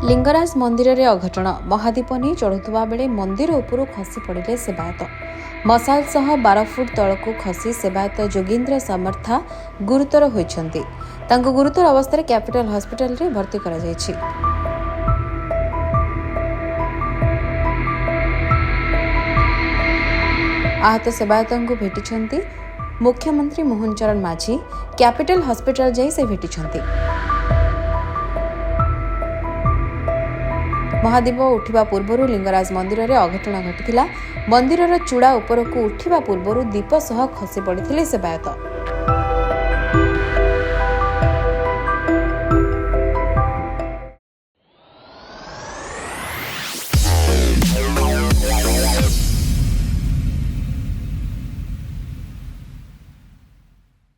लिंगराज मंदिर रे अघटन महादीप नहीं चढ़ुवा बेले मंदिर उपरू खसी पड़े सेवायत मसाल सह 12 फुट तलक खसी सेवायत जोगींद्र समर्था गुरुतर होइछन्ति। तांको गुरुतर अवस्था कैपिटल हॉस्पिटल रे भर्ती करा जायछि। आहत सेवायतଙ୍କୁ भेटिछन्ति मुख्यमंत्री मोहन चरण माझी कैपिटल हॉस्पिटल जाई से भेटिछन्ति। महादीप उठिबा पूर्वरु लिंगराज मंदिर रे अघटन घटिथिला। मंदिरर चूड़ा उपरकू उठिबा पूर्वरु दीप सह खसी पड़िथिले सेवायत।